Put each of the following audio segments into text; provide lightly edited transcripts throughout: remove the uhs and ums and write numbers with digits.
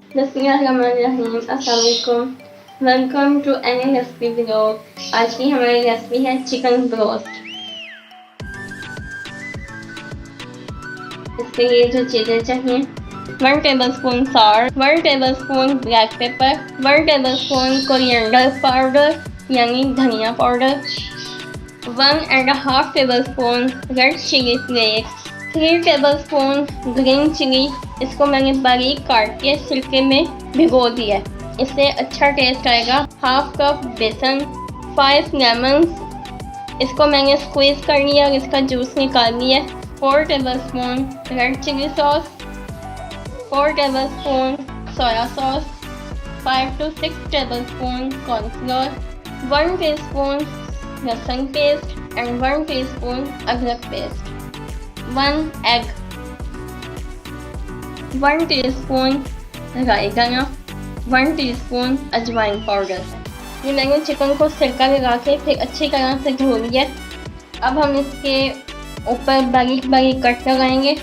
बिस्मिल्लाहिर्रहमानिर्रहीम, अस्सलाम वालेकुम। Welcome to any recipe vlog. आज की हमारी रेसिपी है चिकन ब्रोस्ट। इसके लिए जो चीज़ें चाहिए, 1 tablespoon salt, 1 tablespoon black pepper, 1 tablespoon coriander powder यानी धनिया powder, 1.5 tablespoon red chilli flakes, 3 tablespoon green chilli. इसको मैंने बारीक काट के सिरके में भिगो दिया, इससे अच्छा टेस्ट आएगा। हाफ कप बेसन, 5 लेमन्स, इसको मैंने स्क्वीज कर लिया और इसका जूस निकाल लिया। 4 tablespoon red chilli sauce, 4 tablespoon soya sauce, 5 to 6 tablespoon cornflour, 1 teaspoon लहसुन पेस्ट एंड 1 टीस्पून अदरक पेस्ट, 1 एग, 1 टीस्पून राई दाना, 1 टीस्पून अजवाइन पाउडर। ये मैंने चिकन को सिरका लगा के फिर अच्छी तरह से धो लिया। अब हम इसके ऊपर बारीक बारीक कट लगाएंगे।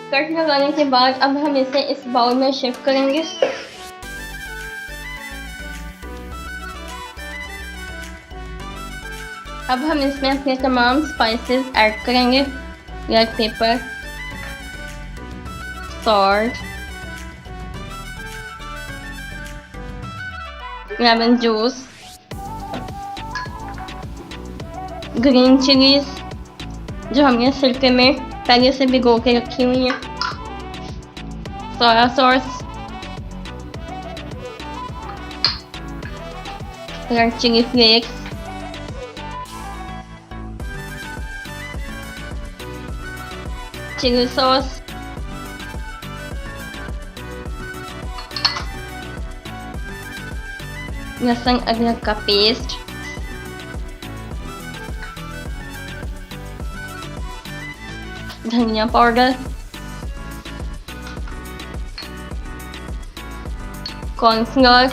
कट लगाने के बाद अब हम इसे इस बाउल में शिफ्ट करेंगे। अब हम इसमें अपने तमाम स्पाइसेस ऐड करेंगे। Black pepper, salt, lemon juice, green chillies जो हमने सिरके में पहले से भिगो के रखी हुई है, soya sauce, red chilli flakes, chilli sauce, लहसुन अदरक का पेस्ट, धनिया पाउडर, कॉर्नफ्लोर,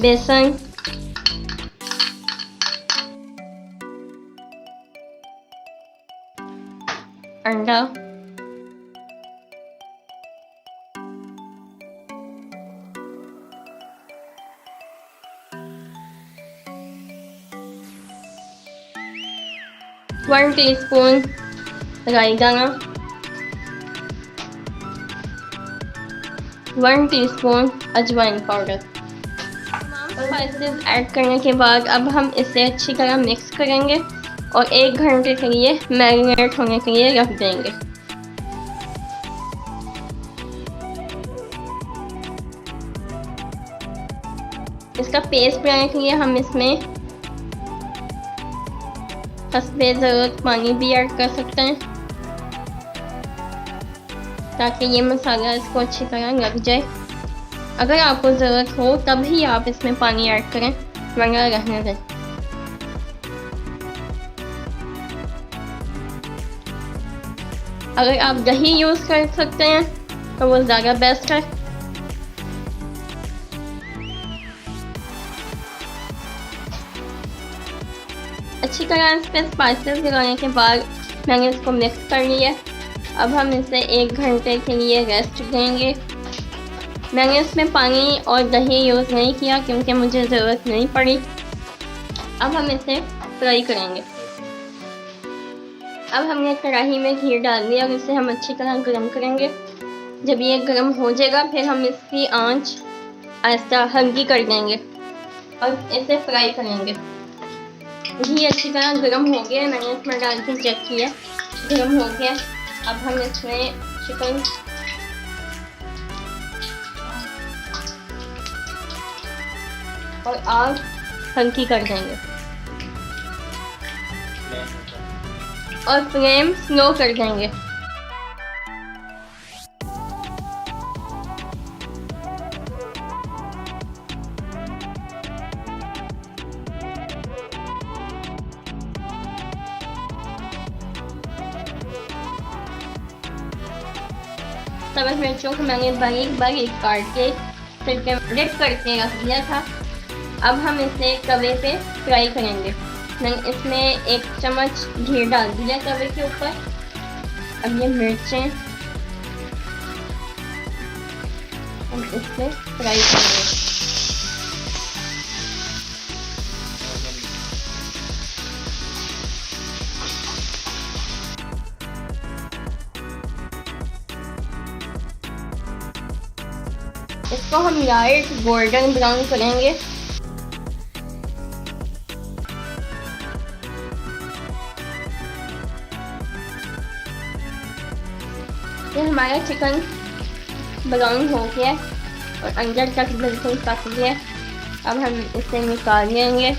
बेसन, अंडा, वन टीस्पून राई दाना, 1 टीस्पून अजवाइन पाउडर। तमाम स्पाइसेस ऐड करने के बाद अब हम इसे अच्छी तरह मिक्स करेंगे और 1 घंटे के लिए मैरिनेट होने के लिए रख देंगे। इसका पेस्ट बनाने के लिए हम इसमें हस्बे ज़रूरत पानी भी ऐड कर सकते हैं ताकि ये मसाला इसको अच्छी तरह लग जाए। अगर आपको ज़रूरत हो तब ही आप इसमें पानी ऐड करें, वरना रहने दें। अगर आप दही यूज़ कर सकते हैं तो वो ज़्यादा बेस्ट है। अच्छी तरह इस पर स्पाइसेस लगाने के बाद मैंने इसको मिक्स कर लिया। अब हम इसे 1 घंटे के लिए रेस्ट देंगे। मैंने इसमें पानी और दही यूज़ नहीं किया क्योंकि मुझे ज़रूरत नहीं पड़ी। अब हम इसे फ्राई करेंगे। अब हमने कढ़ाई में घी डाल दिया और इसे हम अच्छी तरह गर्म करेंगे। जब ये गर्म हो जाएगा फिर हम इसकी आंच आहिस्ता हल्की कर देंगे और इसे फ्राई करेंगे। घी अच्छी तरह गर्म हो गया, मैंने इसमें डाल के चेक किया, गर्म हो गया। अब हम इसमें चिकन और आग हल्की कर देंगे और फ्लेम स्लो कर देंगे। सब मिर्चों को मैंने बारीक बारीक काट के छिलके डिप करके रख दिया था। अब हम इसे तवे पे फ्राई करेंगे। मैंने इसमें 1 चम्मच घी डाल दिया तवे के ऊपर। अब ये मिर्चें हम इसमें फ्राई करेंगे। इसको हम लाइट गोल्डन ब्राउन करेंगे। ये हमारा चिकन ब्राउन हो गया और अंदर तक बिल्कुल पक गया। अब हम इसे निकाल लेंगे।